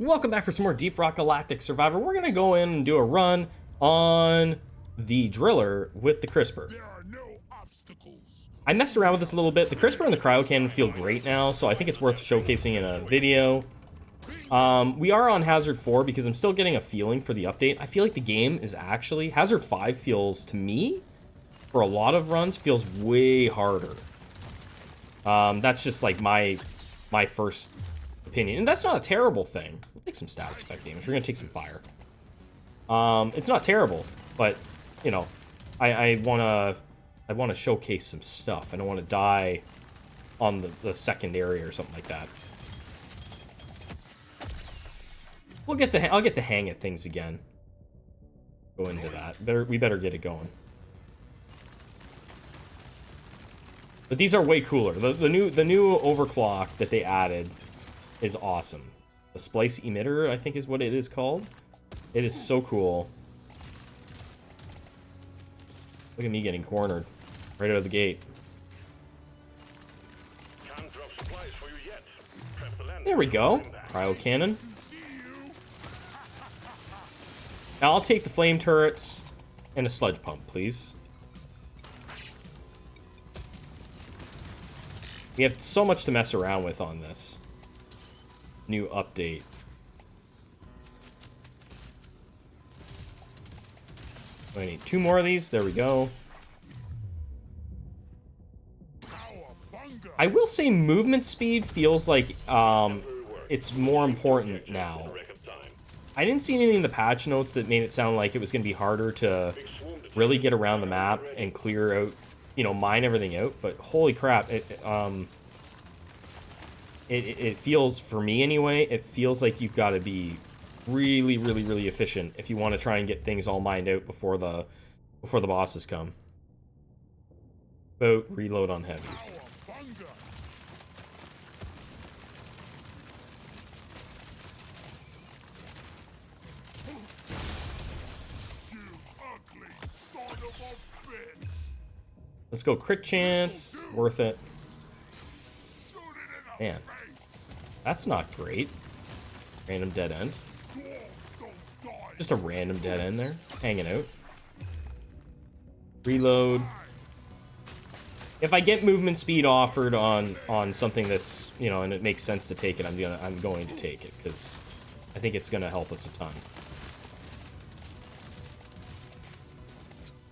Welcome back for some more Deep Rock Galactic Survivor. We're going to go in and do a run on the driller with the crisper. There are no obstacles. I messed around with this a little bit. The crisper and the cryo cannon feel great now, so I think it's worth showcasing in a video. We are on Hazard 4 because I'm still getting a feeling for the update. I feel like the game is actually... Hazard 5 feels, to me, for a lot of runs, feels way harder. That's just like my first opinion. And that's not a terrible thing. We'll take some status effect damage. We're going to take some fire. It's not terrible, but, you know, I want to showcase some stuff. I don't want to die on the secondary or something like that. I'll get the hang of things again. Go into that. We better get it going. But these are way cooler. The new overclock that they added is awesome. The splice emitter, I think, is what it is called. It is so cool. Look at me getting cornered right out of the gate. There we go. Cryo cannon. Now I'll take the flame turrets and a sludge pump, please. We have so much to mess around with on this new update. I need 2 more of these. There we go. I will say movement speed feels like it's more important now. I didn't see anything in the patch notes that made it sound like it was going to be harder to really get around the map and clear out, you know, mine everything out. But holy crap, it feels, for me anyway, it feels like you've got to be really, really, really efficient if you want to try and get things all mined out before the bosses come. Boat reload on heavies. Let's go crit chance. Worth it. Man, that's not great. Random dead end. Just a random dead end there. Hanging out. Reload. If I get movement speed offered on something that's, you know, and it makes sense to take it, I'm going to take it, because I think it's going to help us a ton.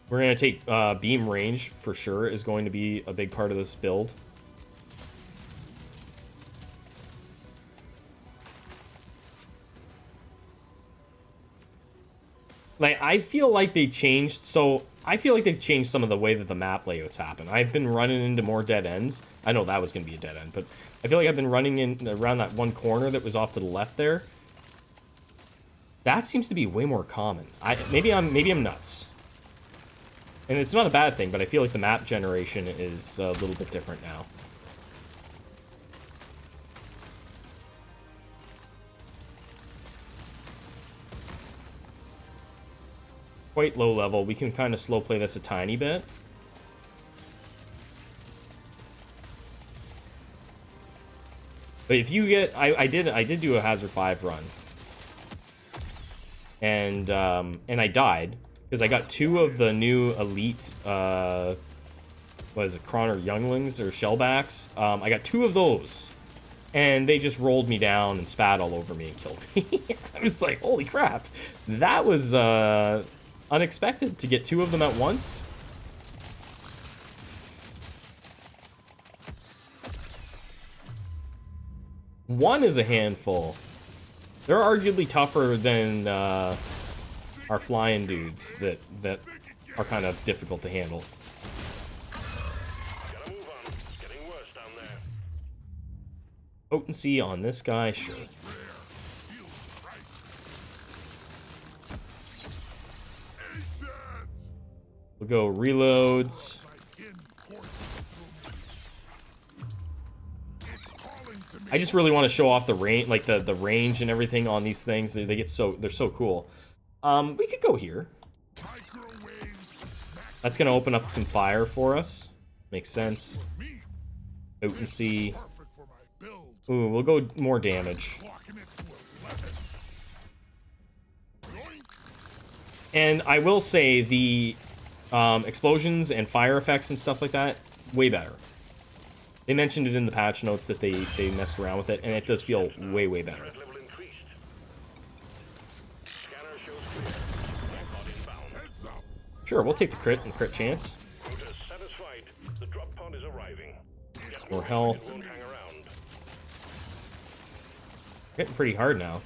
We're going to take beam range, for sure, is going to be a big part of this build. Like, I feel like they changed, so I feel like they've changed some of the way that the map layouts happen. I've been running into more dead ends. I know that was going to be a dead end, but I feel like I've been running in around that one corner that was off to the left there. That seems to be way more common. Maybe I'm nuts. And it's not a bad thing, but I feel like the map generation is a little bit different now. Quite low level. We can kind of slow play this a tiny bit. But if you get... I did do a Hazard 5 run. And I died. Because I got 2 of the new elite, what is it, Croner Younglings or Shellbacks. I got 2 of those. And they just rolled me down and spat all over me and killed me. I was like, holy crap. That was unexpected to get 2 of them at once. One is a handful. They're arguably tougher than... our flying dudes that are kind of difficult to handle. Potency on this guy, sure. We'll go reloads. I just really want to show off the range, like the range and everything on these things. They're so cool. We could go here. That's gonna open up some fire for us. Makes sense. Potency. Ooh, we'll go more damage. And I will say the explosions and fire effects and stuff like that, way better. They mentioned it in the patch notes that they messed around with it, and it does feel way, way better. Sure, we'll take the crit and crit chance. More health. Hitting pretty hard now.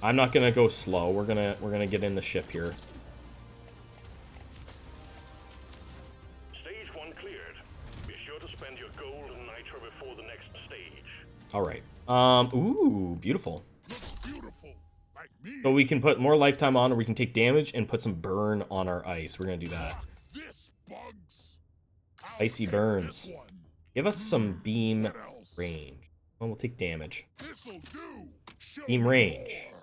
I'm not gonna go slow. We're gonna get in the ship here. Stage 1 cleared. Be sure to spend your gold and nitro before the next stage. All right. Ooh, beautiful. Looks beautiful, like me. So we can put more lifetime on, or we can take damage and put some burn on our ice. We're gonna do that. This bugs. Icy burns. Give us some beam range. Well, we'll take damage. This'll do. Show Beam range. more.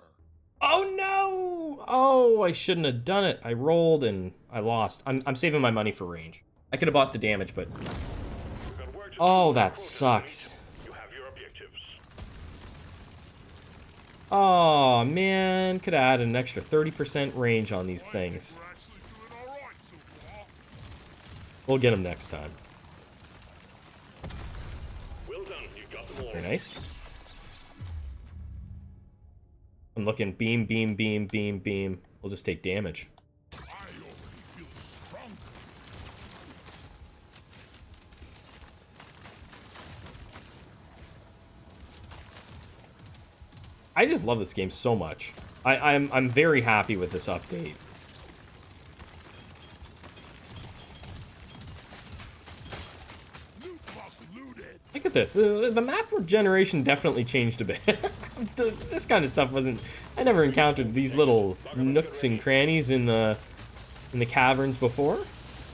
Oh no! Oh, I shouldn't have done it. I rolled and I lost. I'm saving my money for range. I could have bought the damage, but... Oh, that sucks. You have your objectives. Oh, man. Could have added an extra 30% range on these things. We're actually doing all right so far. We'll get them next time. Well done. You got them all. Very nice. I'm looking beam, beam, beam, beam, beam. We'll just take damage. I already feel stronger. I just love this game so much. I'm very happy with this update. Loot box looted. Look at this. The map regeneration definitely changed a bit. This kind of stuff wasn't... I never encountered these little nooks and crannies in the caverns before.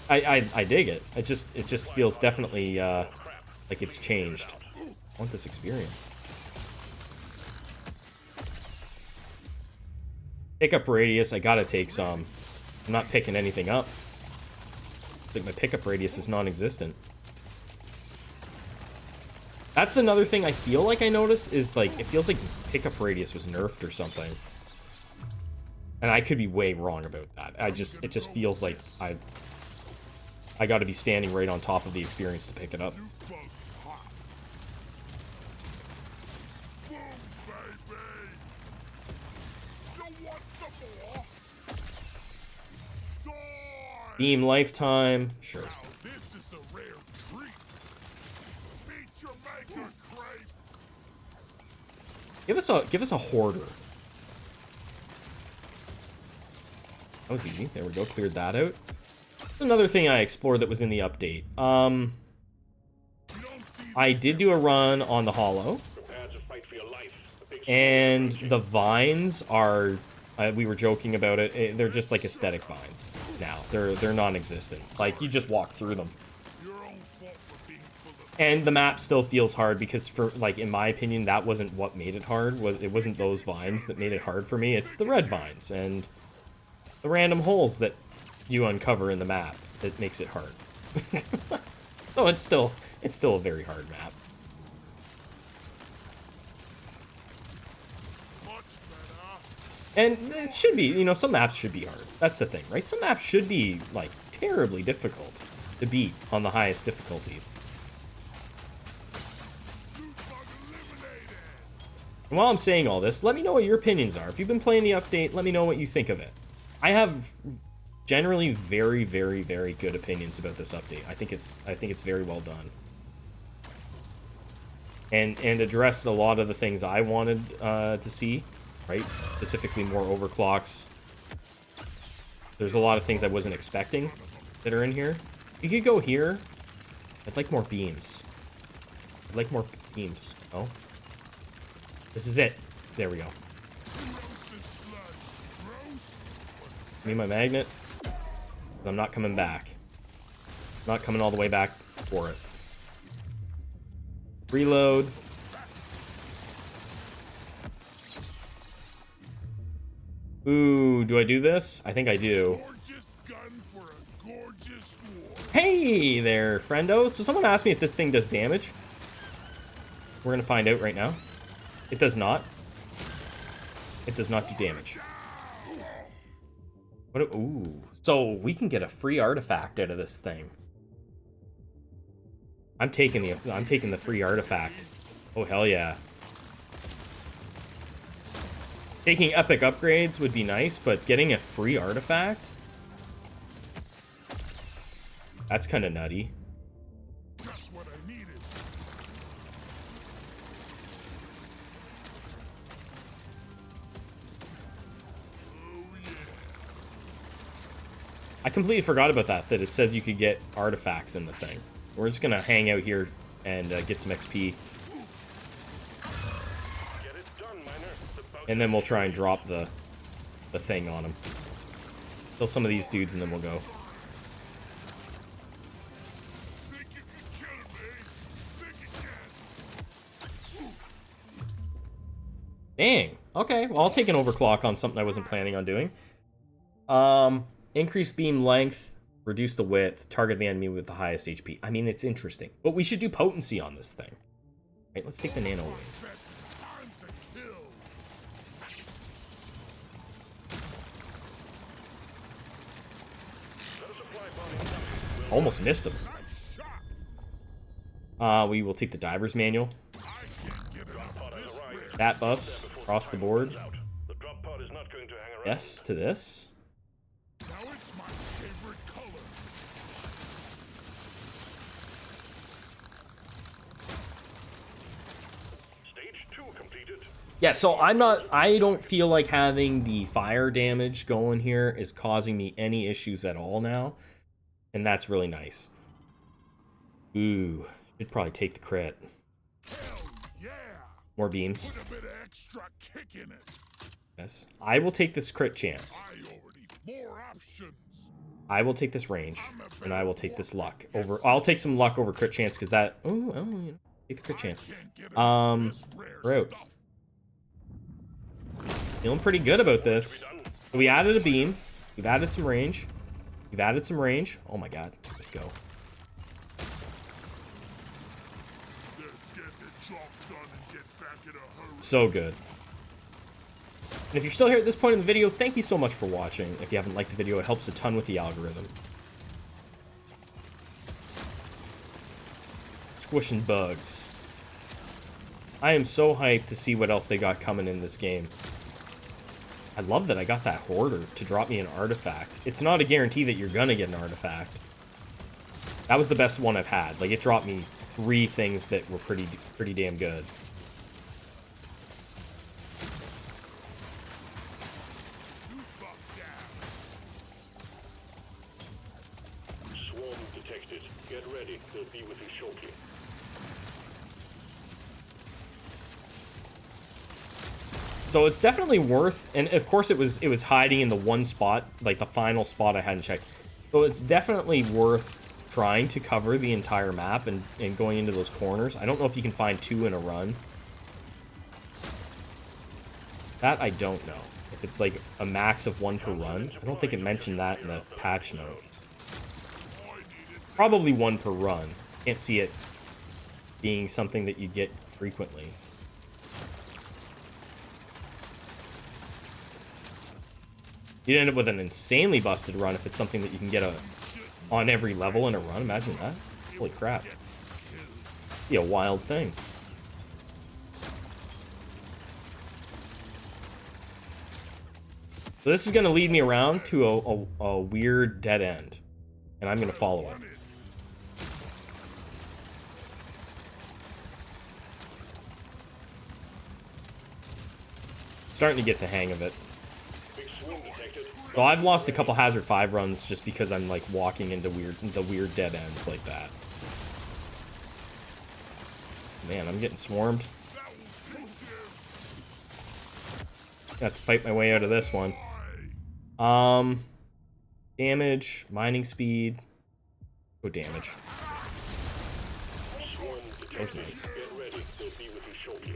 I dig it. It just feels definitely like it's changed. I want this experience. Pickup radius, I gotta take some. I'm not picking anything up. I think my pickup radius is non-existent. That's another thing I feel like I noticed, is like, it feels like pickup radius was nerfed or something. And I could be way wrong about that. It just feels like I gotta be standing right on top of the experience to pick it up. Loot box hot. Boom, baby. You want some more? Die. Beam lifetime, sure. Now this is a rare treat. Beat your maker, Crave. Give us a hoarder. That was easy. There we go. Cleared that out. Another thing I explored that was in the update. I did do a run on the Hollow, Prepare to fight for your life. The big and the vines are. We were joking about it. They're just like aesthetic vines now. They're non-existent. Like, you just walk through them. your own fault for being full of And the map still feels hard because, for like, in my opinion, that wasn't what made it hard. It wasn't those vines that made it hard for me. It's the red vines and the random holes that you uncover in the map that makes it hard. So it's still a very hard map. much better. And it should be, you know, some maps should be hard. That's the thing, right? Some maps should be, like, terribly difficult to beat on the highest difficulties. Loot bug eliminated. And while I'm saying all this, let me know what your opinions are. If you've been playing the update, let me know what you think of it. I have generally very, very, very good opinions about this update. I think it's very well done. And addressed a lot of the things I wanted to see, right? Specifically more overclocks. There's a lot of things I wasn't expecting that are in here. You could go here. I'd like more beams. I'd like more beams. Oh. This is it. There we go. Roasted sludge. Roast. Give me my magnet. I'm not coming back. Not coming all the way back for it. Reload. Ooh, do I do this? I think I do. Gorgeous gun for a gorgeous dwarf. Hey there, friendo. So someone asked me if this thing does damage. We're gonna find out right now. It does not. It does not do damage. What? Ooh. So we can get a free artifact out of this thing. I'm taking the free artifact. Oh hell yeah. Taking epic upgrades would be nice, but getting a free artifact? That's kind of nutty. Just what I needed. Oh yeah. I completely forgot about that it said you could get artifacts in the thing. We're just gonna hang out here and get some XP. Get it done, miner. And then we'll try and drop the thing on him. Kill some of these dudes and then we'll go. Think you can kill me? Think you can? Dang. Okay, well, I'll take an overclock on something I wasn't planning on doing. Increase beam length, reduce the width, target the enemy with the highest HP. I mean, it's interesting. But we should do potency on this thing. Right, let's take the nano wings. Time to kill. Almost missed him. Nice shot. We will take the diver's manual. I can't get enough of this rare. Stat buffs across the board. The drop pod is not going to hang around. Yes to this. Now it's my favorite color. Stage 2 completed. Yeah, so I don't feel like having the fire damage going here is causing me any issues at all now. And that's really nice. Ooh, should probably take the crit. Hell yeah. More beams. Put a bit of extra kick in it. Yes. I will take this crit chance. I already more options. I will take this range. And I will take this luck over. I'll take some luck over crit chance because that. Oh, you know, take the crit chance. Can't get enough of this rare we're out. stuff. Feeling pretty good about this. So we added a beam. We've added some range. We've added some range. Oh my god. Let's go. Let's get the job done and get back in a hurry. So good. And if you're still here at this point in the video, thank you so much for watching. If you haven't liked the video, it helps a ton with the algorithm. Squishing bugs. I am so hyped to see what else they got coming in this game. I love that I got that hoarder to drop me an artifact. It's not a guarantee that you're gonna get an artifact. That was the best one I've had. Like, it dropped me 3 things that were pretty damn good. Buck down. Swarm detected. Get ready. They'll be with you shortly. So it's definitely worth, and of course it was hiding in the one spot, like the final spot I hadn't checked. So it's definitely worth trying to cover the entire map and going into those corners. I don't know if you can find 2 in a run. That I don't know. If it's like a max of 1 per run. I don't think it mentioned that in the patch notes. Probably 1 per run. Can't see it being something that you get frequently. You'd end up with an insanely busted run if it's something that you can get on every level in a run. Imagine that. Holy crap. Be a wild thing. So this is going to lead me around to a weird dead end. And I'm going to follow it. Starting to get the hang of it. Big swarm detected. So I've lost a couple Hazard 5 runs just because I'm like walking into the weird dead ends like that. Man, I'm getting swarmed. I have to fight my way out of this one. Damage, mining speed. Go damage. Swarm That was detected. nice. Get ready. They'll be with you shortly.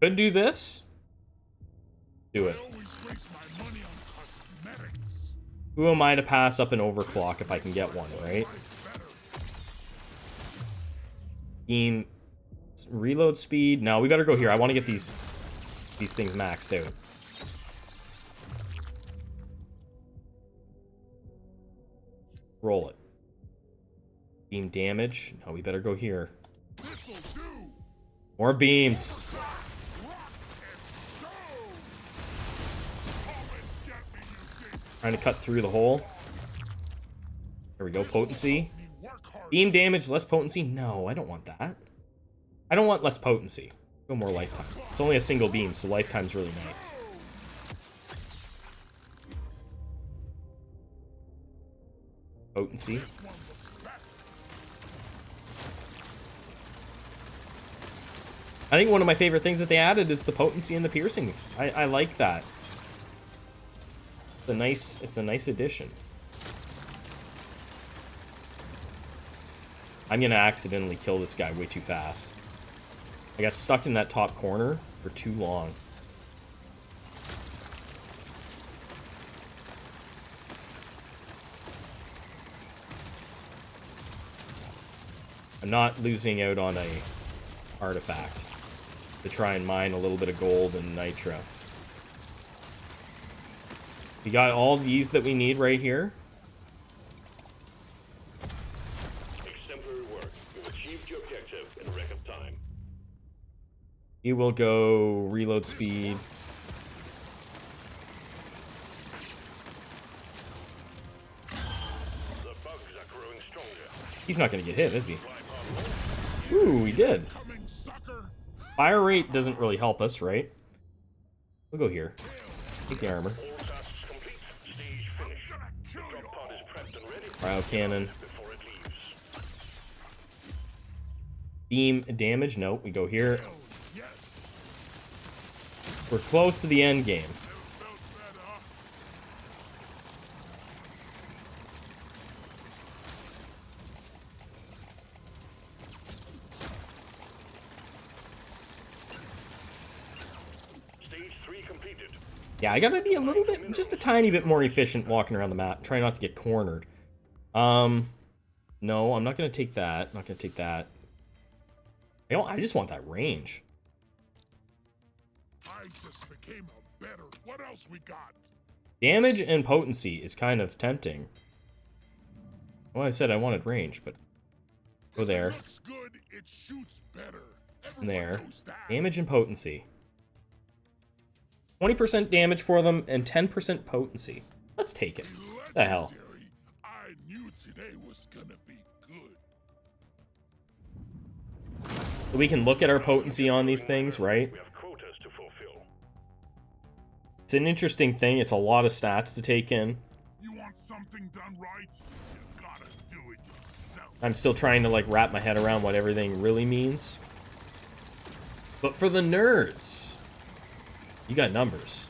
Could do this. Do it. I always waste my money on cosmetics. Who am I to pass up an overclock if I can get one, right? Life better. Beam, reload speed. No, we better go here. I want to get these things maxed out. Roll it. Beam damage. No, we better go here. More beams. Trying to cut through the hole. There we go. Potency. Beam damage, less potency. No, I don't want that. I don't want less potency. Go more lifetime. It's only a single beam, so lifetime's really nice. Potency. I think one of my favorite things that they added is the potency and the piercing. I like that. It's a nice addition. I'm gonna accidentally kill this guy way too fast. I got stuck in that top corner for too long. I'm not losing out on a artifact to try and mine a little bit of gold and nitro. We got all these that we need right here. Exemplary work. You've achieved your objective in record time. You will go reload speed. The bugs are growing stronger. He's not going to get hit, is he? Ooh, he did. Fire rate doesn't really help us, right? We'll go here. Take the armor. All tasks complete. Stage finished. Drop pod is prepped and ready. Cryo cannon. Before it leaves. Beam damage. Nope, we go here. We're close to the end game. Stage 3 completed. Yeah, I gotta be a little bit, just a tiny bit more efficient walking around the map. Try not to get cornered. No, I'm not gonna take that. Not gonna take that. I just want that range. I just became a better. What else we got? Damage and potency is kind of tempting. Well, I said I wanted range, but go there. Looks good. It shoots better. And there. knows that. Damage and potency. 20% damage for them and 10% potency. Let's take it. What the hell? Legendary. I knew today was gonna be good. So we can look at our potency on these things, right? We have quotas to fulfill. It's an interesting thing. It's a lot of stats to take in. You want something done right? You gotta do it yourself. I'm still trying to like wrap my head around what everything really means. But for the nerds, you got numbers.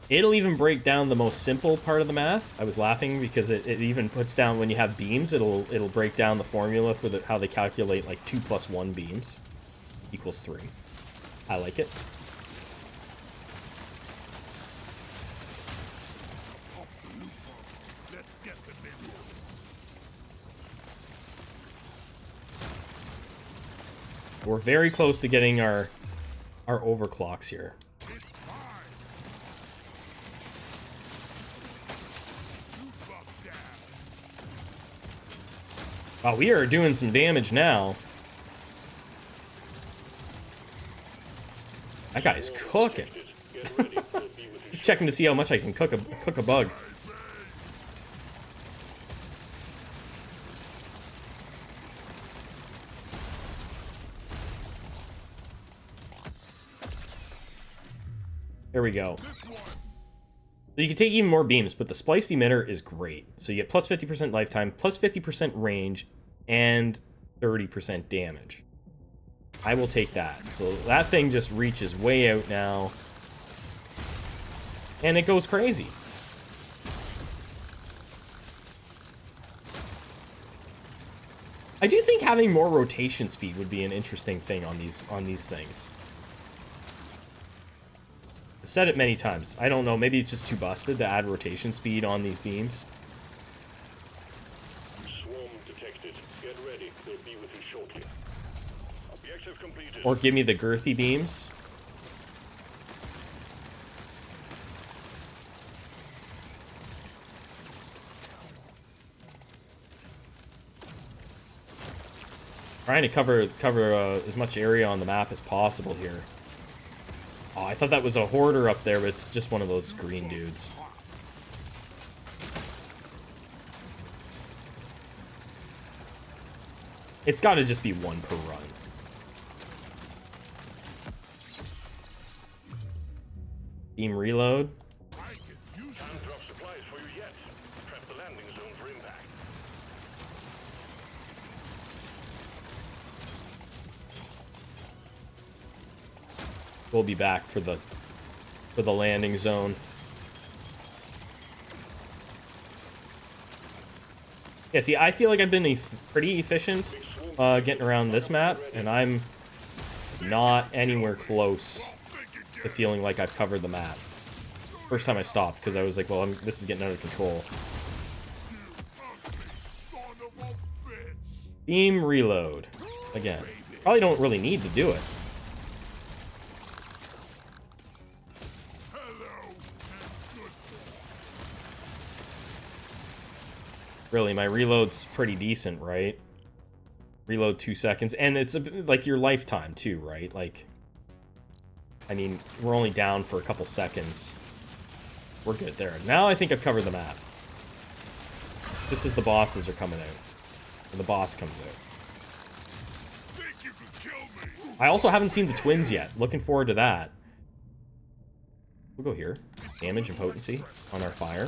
It'll even break down the most simple part of the math. I was laughing because it even puts down when you have beams, it'll break down the formula for how they calculate like 2 + 1 beams equals 3. I like it. Let's get the video. We're very close to getting our overclocks here. It's mine. You buck down. Wow, we are doing some damage now. That guy's cooking. Get ready. We'll be with you Just checking to see how much I can cook a bug. There we go. This one. So you can take even more beams, but the spliced emitter is great. So you get plus 50% lifetime, plus 50% range, and 30% damage. I will take that. So that thing just reaches way out now. And it goes crazy. I do think having more rotation speed would be an interesting thing on these things. I've said it many times. I don't know, maybe it's just too busted to add rotation speed on these beams. Swarm detected. Get ready. They'll be with you Objective completed. Or give me the girthy beams. Trying to cover as much area on the map as possible here. Oh, I thought that was a hoarder up there, but it's just one of those green dudes. It's got to just be one per run. Beam reload. Can't drop supplies for you yet. Prep the landing zone for impact. We'll be back for the landing zone. Yeah, see, I feel like I've been pretty efficient getting around this map, and I'm not anywhere close to feeling like I've covered the map. First time I stopped, because I was like, well, this is getting out of control. Beam reload. Again. Probably don't really need to do it. Really, my reload's pretty decent, right? Reload 2 seconds. And it's like your lifetime, too, right? Like, I mean, we're only down for a couple seconds. We're good there. Now I think I've covered the map. Just as the bosses are coming out. When the boss comes out. I also haven't seen the twins yet. Looking forward to that. We'll go here. Damage and potency on our fire.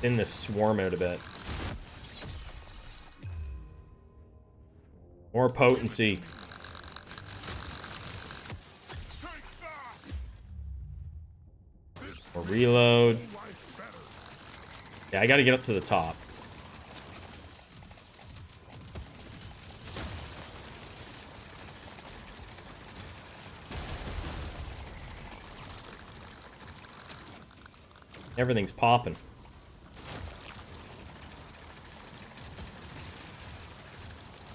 Thin this swarm out a bit. More potency. More reload. Yeah, I gotta get up to the top. Everything's popping.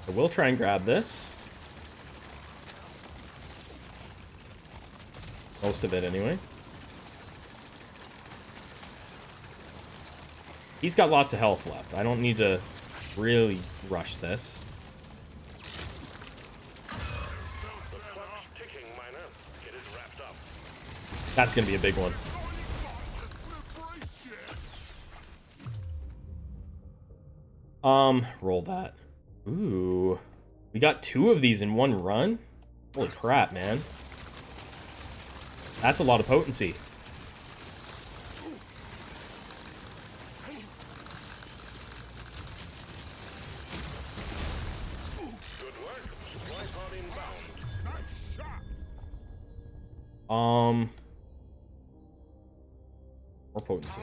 So we'll try and grab this. Most of it, anyway. He's got lots of health left. I don't need to really rush this. That's gonna be a big one. Roll that. Ooh. We got 2 of these in one run? Holy crap, man. That's a lot of potency. Good work. Supply pod inbound. Nice shot. More potency.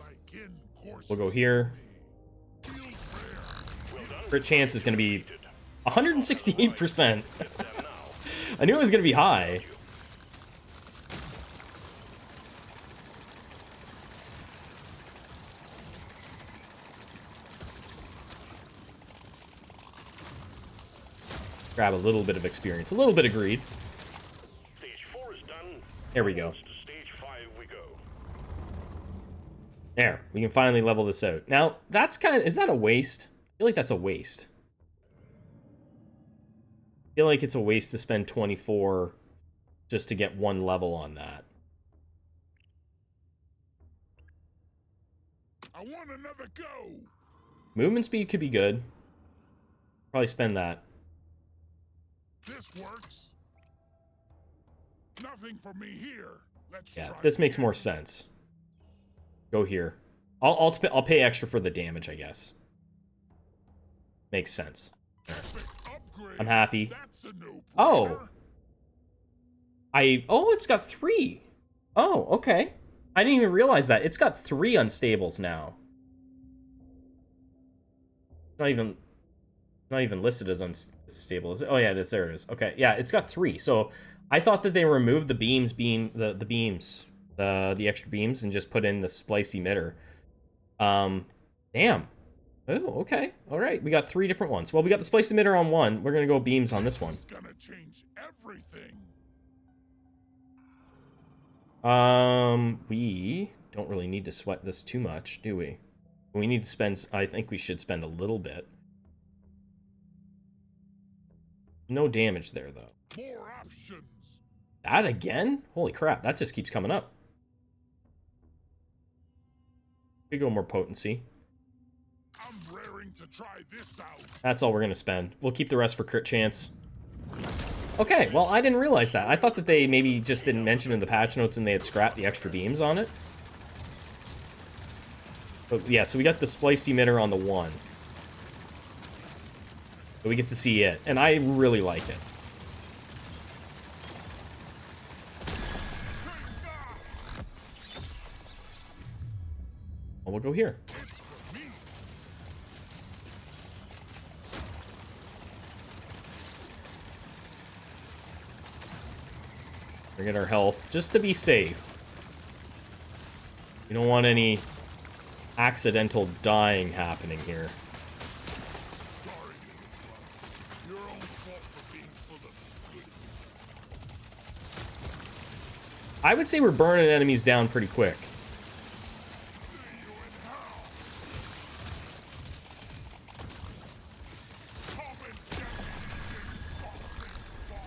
Like in course. We'll go here. Crit chance is going to be 168%. I knew it was going to be high. Grab a little bit of experience, a little bit of greed. Stage 4 is done. There we go. To stage 5 we go. There, we can finally level this out. Now, that's kind of, is that a waste? I feel like that's a waste. I feel like it's a waste to spend 24 just to get 1 level on that. I want another go. Movement speed could be good. Probably spend that. This works. Nothing for me here. Let's Yeah, try this makes again. more sense. Go here. I'll pay extra for the damage, I guess. Makes sense. Epic upgrade. I'm happy. That's a no-brainer. Oh. Oh, it's got 3. Oh, okay. I didn't even realize that. It's got 3 unstables now. It's not even listed as unstable, is it? Oh yeah, it is. There it is. Okay, yeah, it's got 3. So I thought that they removed the beams, the beams, the extra beams, and just put in the splice emitter. Damn. Oh, okay. All right. We got 3 different ones. Well, we got the splice emitter on one. We're going to go beams on this one. It's gonna change everything. We don't really need to sweat this too much, do we? We need to spend, I think we should spend a little bit. No damage there, though. More options. That again? Holy crap, that just keeps coming up. We go more potency. I'm raring to try this out. That's all we're going to spend. We'll keep the rest for crit chance. Okay, well, I didn't realize that. I thought that they maybe just didn't mention in the patch notes and they had scrapped the extra beams on it. But yeah, so we got the splice emitter on the 1. So we get to see it, and I really like it. Well, we'll go here. It's for me. Bring in our health, just to be safe. You don't want any accidental dying happening here. Sorry, little one. Your own fault for being full of goodies. I would say we're burning enemies down pretty quick. See you in hell. Come and get me, you fucking bug.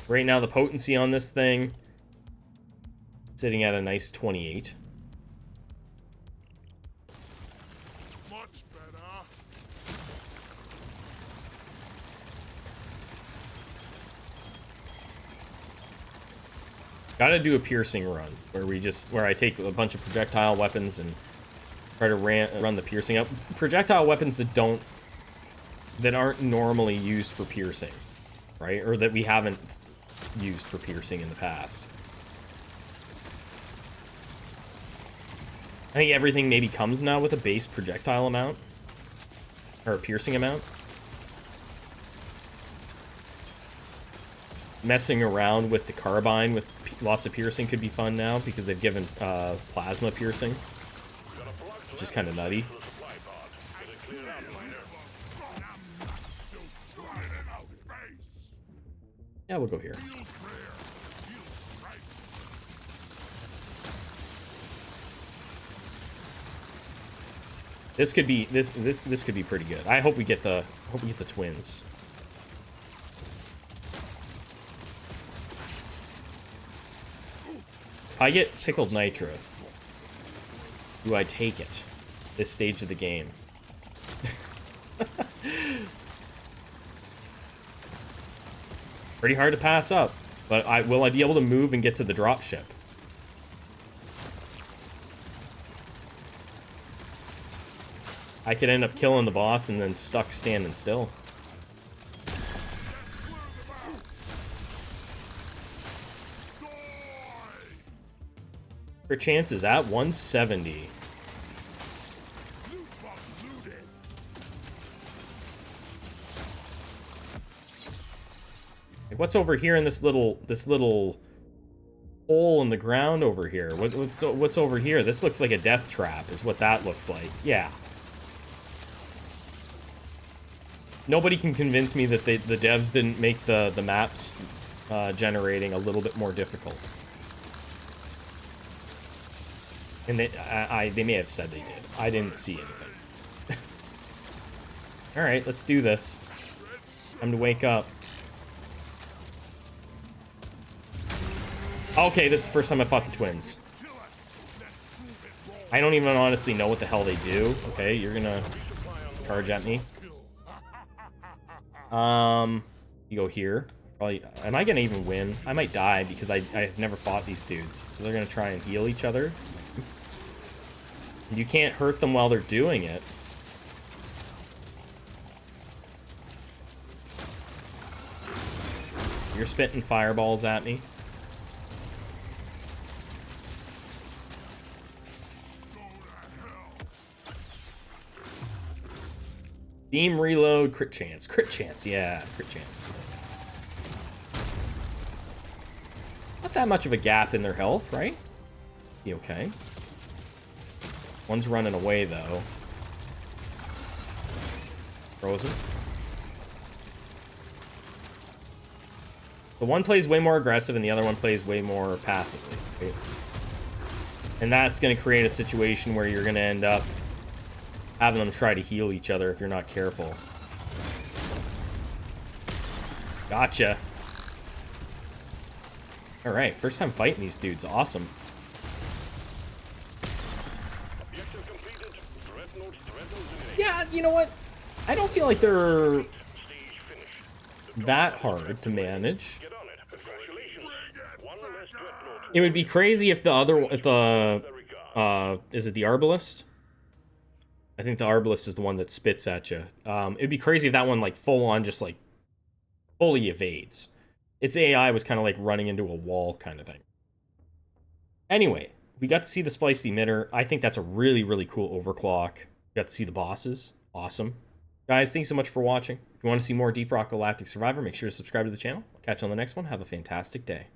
Right now, the potency on this thing sitting at a nice 28. Much better. Gotta do a piercing run where I take a bunch of projectile weapons and try to run the piercing up. Projectile weapons that aren't normally used for piercing, right? Or that we haven't used for piercing in the past. I think everything maybe comes now with a base projectile amount or a piercing amount. Messing around with the carbine with lots of piercing could be fun now because they've given plasma piercing, which is kind of nutty. Yeah, we'll go here. This could be this could be pretty good. I hope we get the twins. I get pickled nitro. Do I take it? This stage of the game. Pretty hard to pass up, but will I be able to move and get to the drop ship? I could end up killing the boss and then stuck standing still. Her chances at 170. Like, what's over here in this little hole in the ground over here? What's over here? This looks like a death trap, is what that looks like. Yeah. Nobody can convince me that the devs didn't make the maps generating a little bit more difficult. And they may have said they did. I didn't see anything. Alright, let's do this. Time to wake up. Okay, this is the first time I fought the twins. I don't even honestly know what the hell they do. Okay, you're gonna charge at me. You go here. Probably. Am I gonna even win? I might die because I've never fought these dudes. So they're gonna try and heal each other. You can't hurt them while they're doing it. You're spitting fireballs at me. Beam reload, crit chance. Crit chance, yeah, crit chance. Not that much of a gap in their health, right? Be okay. One's running away, though. Frozen. The one plays way more aggressive, and the other one plays way more passively. Right? And that's going to create a situation where you're going to end up having them try to heal each other if you're not careful. Gotcha. Alright, first time fighting these dudes. Awesome. Objective completed. Dreadnought eliminated. Yeah, you know what? I don't feel like they're Stage finished. that hard to manage. Get on it. Congratulations. One less dreadnought. It would be crazy if the other, if the, Very good. is it the Arbalist? I think the Arbalist is the one that spits at you. It'd be crazy if that one, like, full on just, like, fully evades. Its AI was kind of like running into a wall kind of thing. Anyway, we got to see the spliced emitter. I think that's a really, really cool overclock. We got to see the bosses. Awesome. Guys, thanks so much for watching. If you want to see more Deep Rock Galactic Survivor, make sure to subscribe to the channel. I'll catch you on the next one. Have a fantastic day.